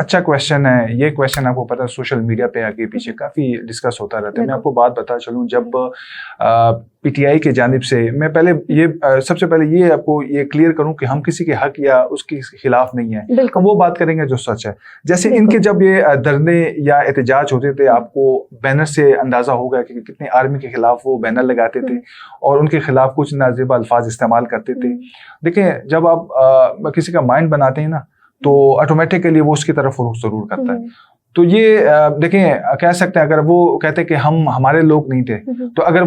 اچھا کویشچن ہے یہ. کویشچن آپ کو پتا ہے سوشل میڈیا پہ آگے پیچھے کافی ڈسکس ہوتا رہتا ہے. میں آپ کو بات بتا چلوں, جب پی ٹی آئی کی جانب سے, میں پہلے یہ سب سے پہلے یہ آپ کو یہ کلیئر کروں کہ ہم کسی کے حق یا اس کے خلاف نہیں ہیں, ہم وہ بات کریں گے جو سچ ہے. جیسے ان کے جب یہ دھرنے یا احتجاج ہوتے تھے, آپ کو بینر سے اندازہ ہوگا کہ کتنے آرمی کے خلاف وہ بینر لگاتے تھے اور ان کے خلاف کچھ نازیبا الفاظ استعمال کرتے تھے. دیکھیں جب آپ کسی کا مائنڈ بناتے ہیں نا تو آٹومیٹکلی وہ اس کی طرف رخ ضرور کرتا ہے. تو یہ دیکھیں کہہ سکتے ہیں اگر وہ کہتے کہ ہمارے لوگ نہیں تھے, تو اگر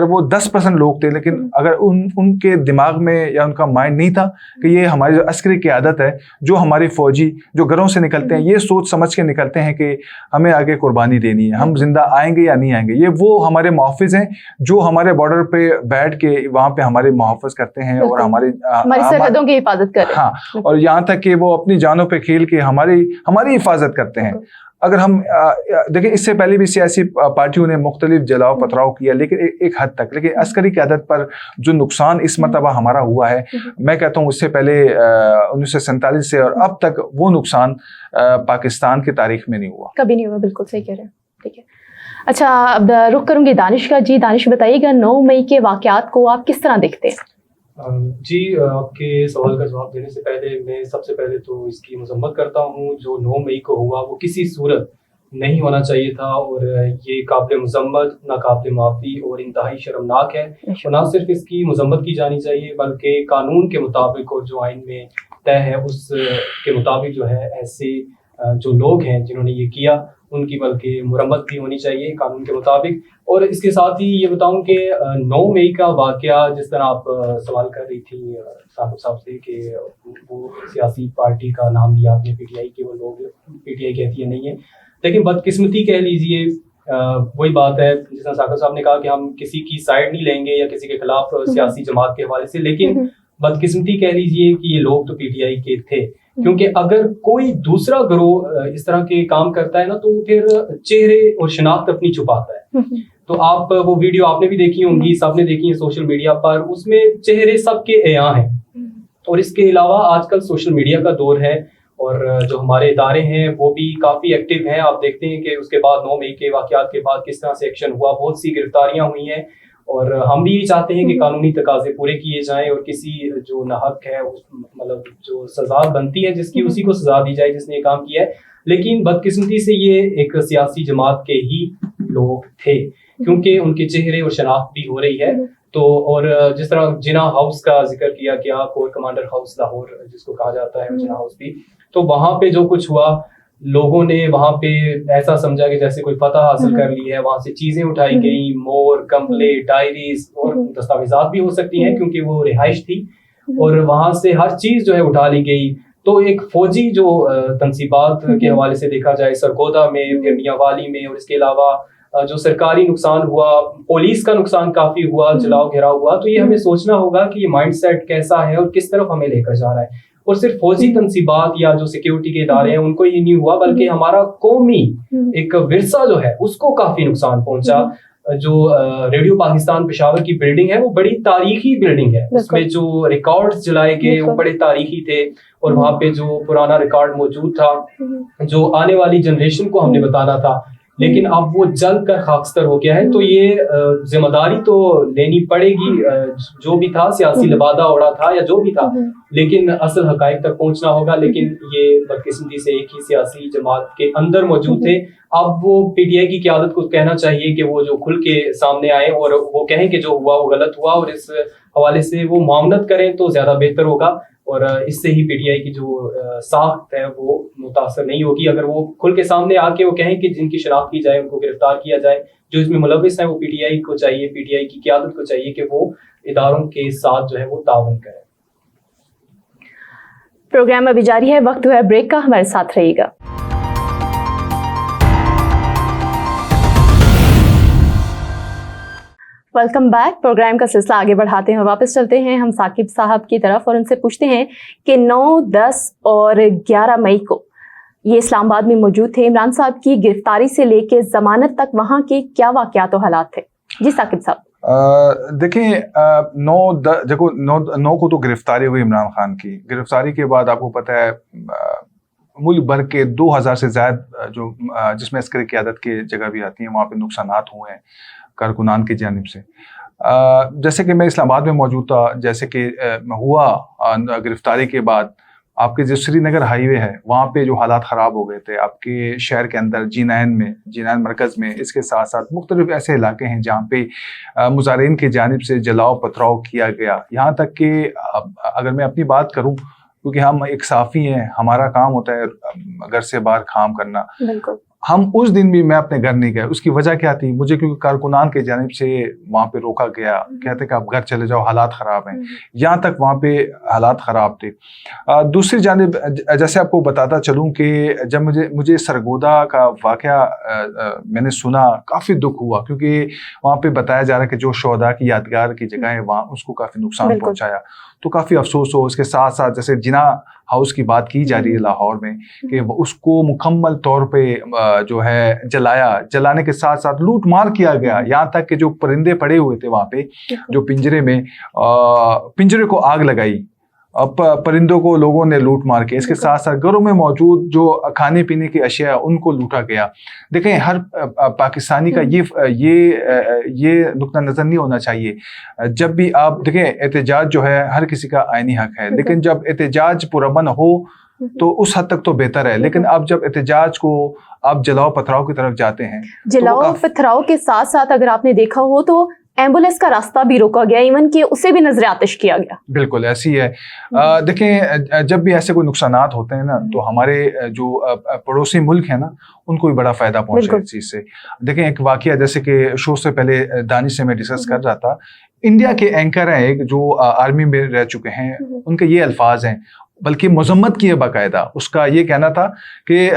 وہ 10% لوگ تھے, لیکن اگر ان کے دماغ میں یا ان کا مائنڈ نہیں تھا کہ یہ ہماری جو عسکری قیادت ہے, جو ہماری فوجی جو گھروں سے نکلتے ہیں, یہ سوچ سمجھ کے نکلتے ہیں کہ ہمیں آگے قربانی دینی ہے, ہم زندہ آئیں گے یا نہیں آئیں گے. یہ وہ ہمارے محافظ ہیں جو ہمارے بارڈر پہ بیٹھ کے وہاں پہ ہمارے محافظ کرتے ہیں اور ہماری سرحدوں کی حفاظت کرتے ہیں. ہاں, اور یہاں تک کہ وہ اپنی جانوں پہ کھیل کے ہماری حفاظت کرتے ہیں. اگر ہم دیکھیں اس سے پہلے بھی سیاسی پارٹیوں نے مختلف جلاؤ پتھراؤ کیا, لیکن ایک حد تک. لیکن عسکری قیادت پر جو نقصان اس مرتبہ ہمارا ہوا ہے, میں کہتا ہوں اس سے پہلے 1947 سے اور اب تک وہ نقصان پاکستان کی تاریخ میں نہیں ہوا, کبھی نہیں ہوا. بالکل صحیح کہہ رہے ہیں. ٹھیک ہے, اچھا اب رخ کروں گی دانش کا. جی دانش بتائیے گا 9 مئی کے واقعات کو آپ کس طرح دیکھتے ہیں؟ جی آپ کے سوال کا جواب دینے سے پہلے میں سب سے پہلے تو اس کی مذمت کرتا ہوں. جو 9 مئی کو ہوا وہ کسی صورت نہیں ہونا چاہیے تھا, اور یہ قابل مذمت, ناقابل معافی اور انتہائی شرمناک ہے. اور نہ صرف اس کی مذمت کی جانی چاہیے بلکہ قانون کے مطابق اور جو آئین میں طے ہے اس کے مطابق جو ہے ایسے جو لوگ ہیں جنہوں نے یہ کیا ان کی بلکہ مرمت بھی ہونی چاہیے قانون کے مطابق. اور اس کے ساتھ ہی یہ بتاؤں کہ 9 مئی کا واقعہ جس طرح آپ سوال کر رہی تھی ثاقب صاحب سے کہ وہ سیاسی پارٹی کا نام لیا آپ نے پی ٹی آئی کے, وہ لوگ پی ٹی آئی کہتی ہے نہیں ہے, لیکن بدقسمتی کہہ لیجیے وہی بات ہے جس طرح ثاقب صاحب نے کہا کہ ہم کسی کی سائڈ نہیں لیں گے یا کسی کے خلاف سیاسی جماعت کے حوالے سے, لیکن بدقسمتی کہہ لیجیے کہ یہ لوگ تو پی ٹی آئی کے تھے. کیونکہ اگر کوئی دوسرا گروہ اس طرح کے کام کرتا ہے نا تو پھر چہرے اور شناخت اپنی چھپاتا ہے. تو آپ وہ ویڈیو آپ نے بھی دیکھی ہوں گی, سب نے دیکھی ہیں سوشل میڈیا پر, اس میں چہرے سب کے عیاں ہیں. اور اس کے علاوہ آج کل سوشل میڈیا کا دور ہے اور جو ہمارے ادارے ہیں وہ بھی کافی ایکٹیو ہیں. آپ دیکھتے ہیں کہ اس کے بعد 9 مئی کے واقعات کے بعد کس طرح سے ایکشن ہوا, بہت سی گرفتاریاں ہوئی ہیں, اور ہم بھی یہ چاہتے ہیں کہ قانونی تقاضے پورے کیے جائیں اور کسی جو ناحق ہے مطلب جو سزا بنتی ہے جس کی اسی کو سزا دی جائے جس نے یہ کام کیا ہے. لیکن بدقسمتی سے یہ ایک سیاسی جماعت کے ہی لوگ تھے کیونکہ ان کے چہرے اور شناخت بھی ہو رہی ہے. تو اور جس طرح جناح ہاؤس کا ذکر کیا گیا, کور کمانڈر ہاؤس لاہور جس کو کہا جاتا ہے جناح ہاؤس بھی, تو وہاں پہ جو کچھ ہوا لوگوں نے وہاں پہ ایسا سمجھا کہ جیسے کوئی فتح حاصل کر لی ہے. وہاں سے چیزیں اٹھائی گئیں, مور, کمپلے, ڈائریز اور دستاویزات بھی ہو سکتی ہیں کیونکہ وہ رہائش تھی, اور وہاں سے ہر چیز جو ہے اٹھا لی گئی. تو ایک فوجی جو تنصیبات کے حوالے سے دیکھا جائے سرگودا میں, پھر میاں والی میں, اور اس کے علاوہ جو سرکاری نقصان ہوا, پولیس کا نقصان کافی ہوا, جلاؤ گھیراؤ ہوا, تو یہ ہمیں سوچنا ہوگا کہ یہ مائنڈ سیٹ کیسا ہے اور کس طرف ہمیں لے کر جا رہا ہے. اور صرف فوجی تنصیبات یا جو سیکیورٹی کے ادارے ہیں ان کو یہ نہیں ہوا بلکہ ہمارا قومی ایک ورثہ جو ہے اس کو کافی نقصان پہنچا. جو ریڈیو پاکستان پشاور کی بلڈنگ ہے وہ بڑی تاریخی بلڈنگ ہے, اس میں جو ریکارڈز جلائے گئے وہ بڑے تاریخی تھے, اور وہاں پہ جو پرانا ریکارڈ موجود تھا جو آنے والی جنریشن کو ہم نے بتانا تھا, لیکن اب وہ جل کر خاکستر ہو گیا ہے. تو یہ ذمہ داری تو لینی پڑے گی, جو بھی تھا سیاسی لبادہ اڑا تھا یا جو بھی تھا, لیکن اصل حقائق تک پہنچنا ہوگا. لیکن یہ بدقسمتی سے ایک ہی سیاسی جماعت کے اندر موجود تھے. اب وہ پی ٹی آئی کی قیادت کو کہنا چاہیے کہ وہ جو کھل کے سامنے آئے اور وہ کہیں کہ جو ہوا وہ غلط ہوا, اور اس حوالے سے وہ معاونت کریں تو زیادہ بہتر ہوگا, اور اس سے ہی پی ٹی آئی کی جو ساخت ہے وہ متاثر نہیں ہوگی. اگر وہ کھل کے سامنے آ کے وہ کہیں کہ جن کی شناخت کی جائے ان کو گرفتار کیا جائے, جو اس میں ملوث ہیں, وہ پی ٹی آئی کو چاہیے, پی ٹی آئی کی قیادت کو چاہیے کہ وہ اداروں کے ساتھ جو ہے وہ تعاون کرے. پروگرام ابھی جاری ہے, وقت ہوا ہے بریک کا, ہمارے ساتھ رہیے گا. Welcome back. پروگرام کا سلسلہ آگے بڑھاتے ہیں, واپس چلتے ہیں ہم ثاقب صاحب کی طرف اور ان سے پوچھتے ہیں کہ 9, 10 اور 11 مئی کو یہ اسلام آباد میں موجود تھے. عمران صاحب کی گرفتاری سے لے کے ضمانت تک وہاں کے کیا واقعات و حالات تھے؟ جی ثاقب صاحب. دیکھیں 9 کو تو گرفتاری ہوئی عمران خان کی. گرفتاری کے بعد آپ کو پتہ ہے ملک بھر کے 2000 سے زائد جو جس میں عسکری قیادت کی جگہ بھی آتی ہیں وہاں پہ نقصانات ہوئے ہیں کارکنان کی جانب سے. جیسے کہ میں اسلام آباد میں موجود تھا, جیسے کہ ہوا گرفتاری کے بعد آپ کے جو سری نگر ہائی وے ہے وہاں پہ جو حالات خراب ہو گئے تھے, آپ کے شہر کے اندر جینین مرکز میں, اس کے ساتھ ساتھ مختلف ایسے علاقے ہیں جہاں پہ مظاہرین کی جانب سے جلاؤ پتھراؤ کیا گیا. یہاں تک کہ اگر میں اپنی بات کروں, کیونکہ ہم ایک صحافی ہیں, ہمارا کام ہوتا ہے گھر سے باہر کام کرنا, ہم اس دن بھی میں اپنے گھر نہیں گئے. اس کی وجہ کیا تھی؟ مجھے کیونکہ کارکنان کی جانب سے وہاں پہ روکا گیا, کہتے کہ آپ گھر چلے جاؤ, حالات خراب ہیں. یہاں تک وہاں پہ حالات خراب تھے. دوسری جانب جیسے آپ کو بتاتا چلوں کہ جب مجھے سرگودا کا واقعہ میں نے سنا, کافی دکھ ہوا, کیونکہ وہاں پہ بتایا جا رہا ہے کہ جو شہداء کی یادگار کی جگہ ہے وہاں اس کو کافی نقصان پہنچایا. تو کافی افسوس ہو. اس کے ساتھ ساتھ جیسے جناح ہاؤس کی بات کی جا رہی ہے لاہور میں, کہ اس کو مکمل طور پہ جو ہے جلانے کے ساتھ ساتھ لوٹ مار کیا گیا. یہاں تک کہ جو پرندے پڑے ہوئے تھے وہاں پہ جو پنجرے میں, پنجرے کو آگ لگائی, اب پرندوں کو لوگوں نے لوٹ مار کے. اس کے ساتھ ساتھ گھروں میں موجود جو کھانے پینے کی اشیاء ان کو لوٹا گیا. دیکھیں ہر پاکستانی کا یہ نقطہ نظر نہیں ہونا چاہیے. جب بھی آپ دیکھیں احتجاج جو ہے ہر کسی کا آئینی حق ہے, لیکن جب احتجاج پرامن ہو تو اس حد تک تو بہتر ہے. لیکن اب جب احتجاج کو آپ جلاؤ پتھراؤ کی طرف جاتے ہیں, جلاؤ پتھراؤ کے ساتھ ساتھ اگر آپ نے دیکھا ہو تو ایمبولینس کا راستہ بھی روکا گیا, ایون کہ اسے بھی نظر آتش کیا گیا. بالکل ایسی ہے. دیکھیں جب بھی ایسے کوئی نقصانات ہوتے ہیں نا تو ہمارے جو پڑوسی ملک ہیں نا ان کو بھی بڑا فائدہ پہنچا ہے اس چیز سے. دیکھیں ایک واقعہ جیسے کہ شو سے پہلے دانش سے میں ڈسکس کر رہا تھا, انڈیا کے اینکر ہیں ایک جو آرمی میں رہ چکے ہیں, ان کے یہ الفاظ ہیں, بلکہ مذمت کی ہے باقاعدہ. اس کا یہ کہنا تھا کہ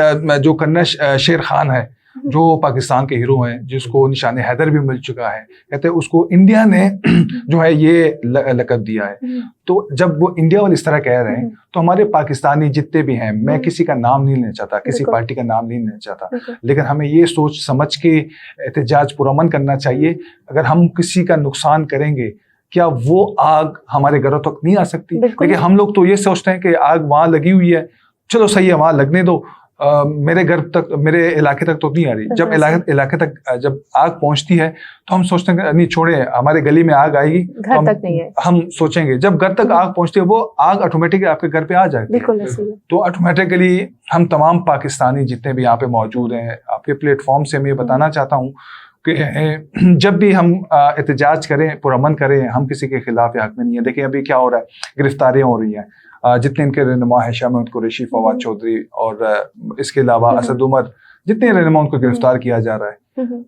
جو کرنل شیر خان ہے جو پاکستان کے ہیرو ہیں, جس کو نشان حیدر بھی مل چکا ہے, کہتے ہیں اس کو انڈیا نے جو ہے یہ لقب دیا ہے. تو جب وہ انڈیا والے اس طرح کہہ رہے ہیں تو ہمارے پاکستانی جتنے بھی ہیں, میں کسی کا نام نہیں لینا چاہتا, کسی پارٹی کا نام نہیں لینا چاہتا, لیکن ہمیں یہ سوچ سمجھ کے احتجاج پرامن کرنا چاہیے. اگر ہم کسی کا نقصان کریں گے, کیا وہ آگ ہمارے گھروں تک نہیں آ سکتی؟ لیکن ہم لوگ تو یہ سوچتے ہیں کہ آگ وہاں لگی ہوئی ہے, چلو صحیح ہے وہاں لگنے دو, میرے گھر تک میرے علاقے تک تو نہیں آ رہی. جب علاقے تک جب آگ پہنچتی ہے تو ہم سوچتے ہیں کہ نہیں چھوڑیں, ہمارے گلی میں آگ آئے گی, ہم سوچیں گے. جب گھر تک آگ پہنچتی ہے وہ آگ آٹومیٹکلی آپ کے گھر پہ آ جاتی ہے. تو آٹومیٹکلی ہم تمام پاکستانی جتنے بھی یہاں پہ موجود ہیں, آپ کے پلیٹ فارم سے میں یہ بتانا چاہتا ہوں کہ جب بھی ہم احتجاج کریں, پرامن کریں, ہم کسی کے خلاف یا حق میں نہیں ہے. دیکھیں ابھی کیا ہو رہا ہے, گرفتاریاں ہو رہی ہیں. جتنے ان کے رہنما ہیں شاہ محمود قریشی, فواد چودھری اور اس کے علاوہ اسد عمر, جتنے رہنما ان کو گرفتار کیا جا رہا ہے.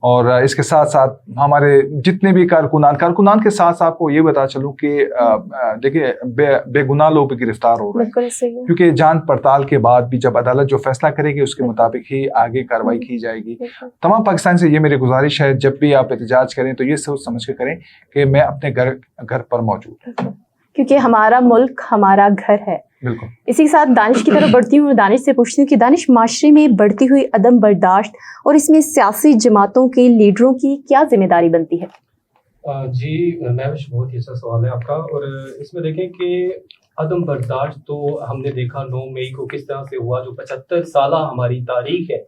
اور اس کے ساتھ ساتھ ہمارے جتنے بھی کارکنان کے ساتھ ساتھ آپ کو یہ بتا چلوں کہ دیکھیے بے گناہ لوگ بھی گرفتار ہو رہے ہیں, کیونکہ جانچ پڑتال کے بعد بھی جب عدالت جو فیصلہ کرے گی اس کے مطابق ہی آگے کارروائی کی جائے گی. تمام پاکستان سے یہ میری گزارش ہے, جب بھی آپ احتجاج کریں تو یہ سوچ سمجھ کے کریں کہ میں اپنے گھر پر موجود ہوں, کیونکہ ہمارا ملک ہمارا گھر ہے. بالکل. اسی کے ساتھ دانش کی طرف بڑھتی ہوں, دانش سے پوچھتی ہوں کہ دانش, معاشرے میں بڑھتی ہوئی عدم برداشت اور اس میں سیاسی جماعتوں کے لیڈروں کی کیا ذمہ داری بنتی ہے؟ جی مہوش, بہت ہی اچھا سوال ہے آپ کا. اور اس میں دیکھیں کہ عدم برداشت تو ہم نے دیکھا 9 مئی کو کس طرح سے ہوا. جو 75 سالہ ہماری تاریخ ہے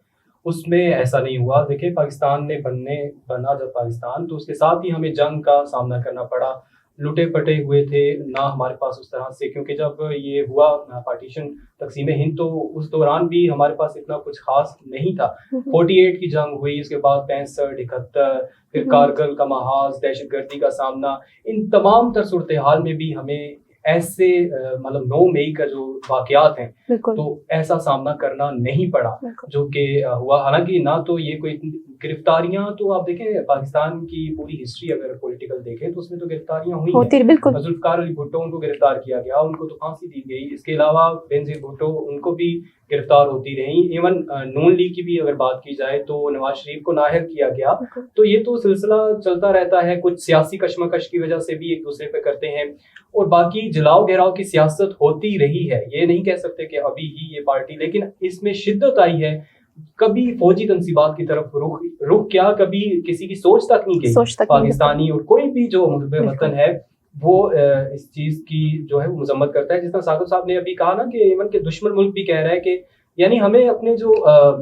اس میں ایسا نہیں ہوا. دیکھیں پاکستان نے بنا جب پاکستان, تو اس کے ساتھ ہی ہمیں جنگ کا سامنا کرنا پڑا, لٹے پٹے ہوئے تھے نہ ہمارے پاس اس طرح سے, کیونکہ جب یہ ہوا پارٹیشن تقسیم ہند تو اس دوران بھی ہمارے پاس اتنا کچھ خاص نہیں تھا. 48 کی جنگ ہوئی, اس کے بعد 65, 71, پھر کارگل کا محاذ, دہشت گردی کا سامنا. ان تمام تر صورتحال میں بھی ہمیں ایسے مطلب 9 مئی کا جو واقعات ہیں تو ایسا سامنا کرنا نہیں پڑا جو کہ ہوا. حالانکہ نہ تو یہ کوئی گرفتاریاں, تو آپ دیکھیں پاکستان کی پوری ہسٹری اگر پولیٹیکل دیکھیں تو اس میں تو گرفتاریاں ہوئی ہیں. ذوالفقار علی بھٹو ان کو گرفتار کیا گیا, ان کو تو پھانسی دی گئی. اس کے علاوہ بینظیر بھٹو ان کو بھی گرفتار ہوتی رہی. ایون نون لیگ کی بھی اگر بات کی جائے تو نواز شریف کو نااہل کیا گیا. تو یہ تو سلسلہ چلتا رہتا ہے, کچھ سیاسی کشمکش کی وجہ سے بھی ایک دوسرے پہ کرتے ہیں, اور باقی جلاؤ گھیراؤ کی سیاست ہوتی رہی ہے. یہ نہیں کہہ سکتے کہ ابھی ہی یہ پارٹی, لیکن اس میں شدت آئی ہے. کبھی فوجی تنصیبات کی طرف رخ کیا, کبھی کسی کی سوچ تک نہیں گئی. پاکستانی اور کوئی بھی جو محب وطن ہے وہ اس چیز کی جو ہے وہ مذمت کرتا ہے. جس طرح ثاقب صاحب نے ابھی کہا نا کہ ایون کہ دشمن ملک بھی کہہ رہا ہے کہ یعنی ہمیں اپنے جو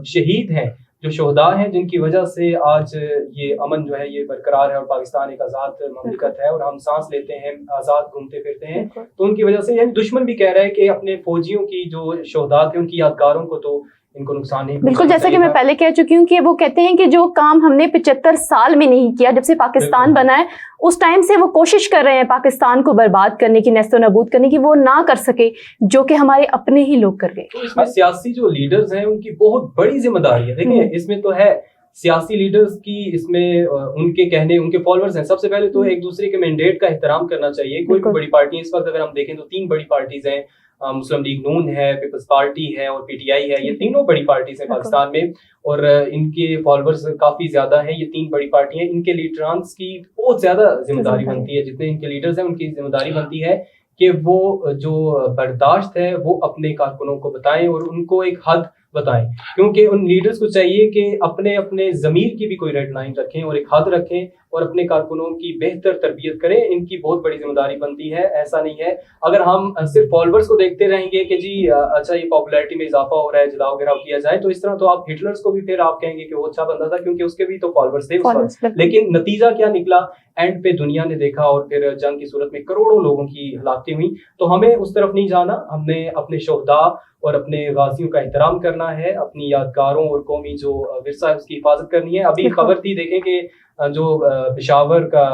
شہید ہیں، جو شہداء ہیں، جن کی وجہ سے آج یہ امن جو ہے یہ برقرار ہے اور پاکستان ایک آزاد مملکت ہے اور ہم سانس لیتے ہیں، آزاد گھومتے پھرتے ہیں، تو ان کی وجہ سے یعنی دشمن بھی کہہ رہا ہے کہ اپنے فوجیوں کی جو شہداء تھے ان کی یادگاروں کو تو ان کو نقصان نہیں، بالکل جیسا کہ میں پہلے کہہ چکی ہوں کہ وہ کہتے ہیں کہ جو کام ہم نے 75 سال میں نہیں کیا، جب سے پاکستان بنا ہے اس ٹائم سے وہ کوشش کر رہے ہیں پاکستان کو برباد کرنے کی، نیست و نابود کرنے کی، وہ نہ کر سکے جو کہ ہمارے اپنے ہی لوگ کر گئے. تو اس میں سیاسی جو لیڈرز ہیں ان کی بہت بڑی ذمہ داری ہے. دیکھیں اس میں تو ہے سیاسی لیڈرز کی، اس میں ان کے کہنے، ان کے فالوورز ہیں. سب سے پہلے تو ایک دوسرے کے مینڈیٹ کا احترام کرنا چاہیے. کوئی بھی بڑی پارٹی اس وقت اگر ہم دیکھیں تو 3 بڑی پارٹیز ہیں، مسلم لیگ نون ہے، پیپلز پارٹی ہے اور پی ٹی آئی ہے. یہ تینوں بڑی پارٹیز ہیں پاکستان میں اور ان کے فالوورز کافی زیادہ ہیں. یہ 3 بڑی پارٹی ہیں. ان کے لیڈرانس کی بہت زیادہ ذمہ داری بنتی ہے، جتنے ان کے لیڈرز ہیں ان کی ذمہ داری بنتی ہے کہ وہ جو برداشت ہے وہ اپنے کارکنوں کو بتائیں اور ان کو ایک حد بتائیں، کیونکہ ان لیڈرز کو چاہیے کہ اپنے ضمیر کی بھی کوئی ریڈ لائن رکھیں اور ایک حد رکھیں اور اپنے کارکنوں کی بہتر تربیت کریں. ان کی بہت بڑی ذمہ داری بنتی ہے. ایسا نہیں ہے اگر ہم صرف فالوورز کو دیکھتے رہیں گے کہ جی اچھا یہ پاپولیرٹی میں اضافہ ہو رہا ہے، جلاؤ گھراؤ کیا جائے، تو اس طرح تو آپ ہٹلرز کو بھی پھر آپ کہیں گے کہ وہ اچھا بندہ تھا کیونکہ اس کے بھی تو فالوورز تھے اس وقت. لیکن نتیجہ کیا نکلا؟ اینڈ پہ دنیا نے دیکھا اور پھر جنگ کی صورت میں کروڑوں لوگوں کی ہلاکتیں ہوئیں. تو ہمیں اس طرف نہیں جانا. ہم نے اپنے شہداء اور اپنے غازیوں کا احترام کرنا ہے، اپنی یادگاروں اور قومی جو ورثہ ہے اس کی حفاظت کرنی ہے. ابھی خبر تھی، دیکھیں کہ جو پشاور کا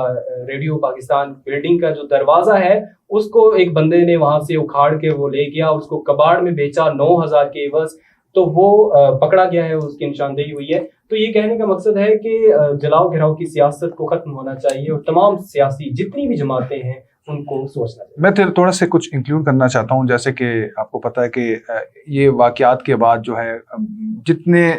ریڈیو پاکستان بلڈنگ کا جو دروازہ ہے اس کو ایک بندے نے وہاں سے اکھاڑ کے وہ لے گیا اور اس کو کباڑ میں بیچا 9,000 کے عوض. تو وہ پکڑا گیا ہے، اس کی نشاندہی ہوئی ہے. تو یہ کہنے کا مقصد ہے کہ جلاؤ گھراؤ کی سیاست کو ختم ہونا چاہیے اور تمام سیاسی جتنی بھی جماعتیں ہیں ان کو سوچنا چاہیے. میں تھوڑا سے کچھ انکلوڈ کرنا چاہتا ہوں. جیسے کہ آپ کو پتہ ہے کہ یہ واقعات کے بعد جو ہے جتنے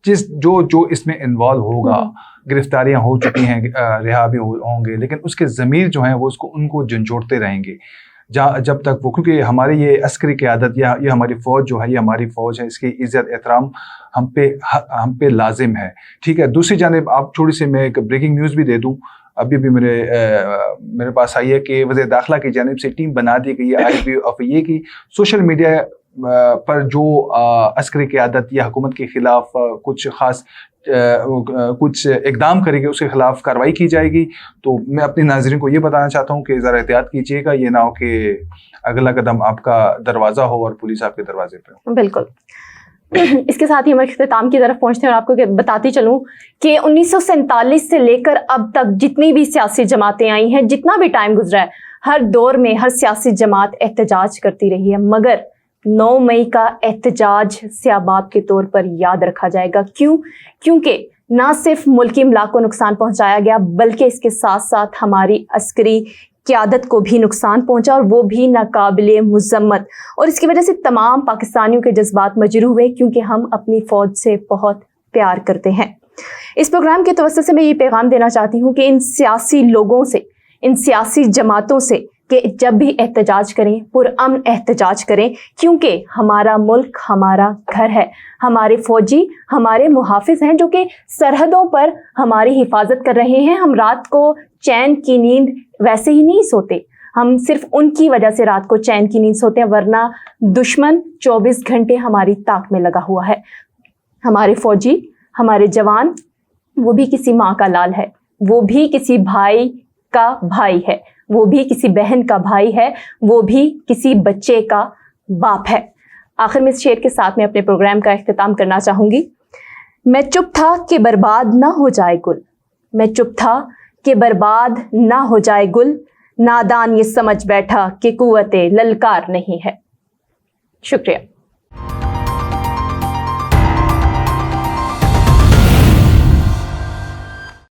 جو اس میں انوالو ہوگا، گرفتاریاں ہو چکی ہیں، رہا بھی ہوں گے، لیکن اس کے ضمیر جو ہیں وہ ان کو جھنجھوڑتے رہیں گے جب تک وہ، کیونکہ ہماری یہ عسکری قیادت یا یہ ہماری فوج جو ہے، یہ ہماری فوج ہے، اس کی عزت احترام ہم پہ لازم ہے. ٹھیک ہے. دوسری جانب آپ تھوڑی سی میں ایک بریکنگ نیوز بھی دے دوں. ابھی بھی میرے پاس آئی ہے کہ وزیر داخلہ کی جانب سے ٹیم بنا دی گئی ہے IPOF کی سوشل میڈیا پر جو عسکری قیادت یا حکومت کے خلاف کچھ اقدام کرے گی، اس کے خلاف کارروائی کی جائے گی. تو میں اپنے ناظرین کو یہ بتانا چاہتا ہوں کہ ذرا احتیاط کیجیے گا، یہ نہ ہو کہ اگلا قدم آپ کا دروازہ ہو اور پولیس آپ کے دروازے پہ ہو. بالکل. اس کے ساتھ ہی ہم اختتام کی طرف پہنچتے ہیں اور آپ کو بتاتی چلوں کہ 1947 سے لے کر اب تک جتنی بھی سیاسی جماعتیں آئی ہیں، جتنا بھی ٹائم گزرا ہے، ہر دور میں ہر سیاسی جماعت احتجاج کرتی رہی ہے، مگر 9 مئی کا احتجاج سیاہ باب کے طور پر یاد رکھا جائے گا. کیونکہ نہ صرف ملکی املاک کو نقصان پہنچایا گیا بلکہ اس کے ساتھ ساتھ ہماری عسکری قیادت کو بھی نقصان پہنچا اور وہ بھی ناقابل مذمت. اور اس کی وجہ سے تمام پاکستانیوں کے جذبات مجروح ہوئے کیونکہ ہم اپنی فوج سے بہت پیار کرتے ہیں. اس پروگرام کے توسط سے میں یہ پیغام دینا چاہتی ہوں کہ ان سیاسی لوگوں سے، ان سیاسی جماعتوں سے کہ جب بھی احتجاج کریں پرامن احتجاج کریں، کیونکہ ہمارا ملک ہمارا گھر ہے. ہمارے فوجی ہمارے محافظ ہیں جو کہ سرحدوں پر ہماری حفاظت کر رہے ہیں. ہم رات کو چین کی نیند ویسے ہی نہیں سوتے، ہم صرف ان کی وجہ سے رات کو چین کی نیند سوتے ہیں، ورنہ دشمن 24 گھنٹے ہماری طاق میں لگا ہوا ہے. ہمارے فوجی، ہمارے جوان، وہ بھی کسی ماں کا لال ہے، وہ بھی کسی بھائی کا بھائی ہے، وہ بھی کسی بہن کا بھائی ہے، وہ بھی کسی بچے کا باپ ہے. آخر میں اس شعر کے ساتھ میں اپنے پروگرام کا اختتام کرنا چاہوں گی. میں چپ تھا کہ برباد نہ ہو جائے گل، میں چپ تھا کہ برباد نہ ہو جائے گل، نادان یہ سمجھ بیٹھا کہ قوت للکار نہیں ہے. شکریہ.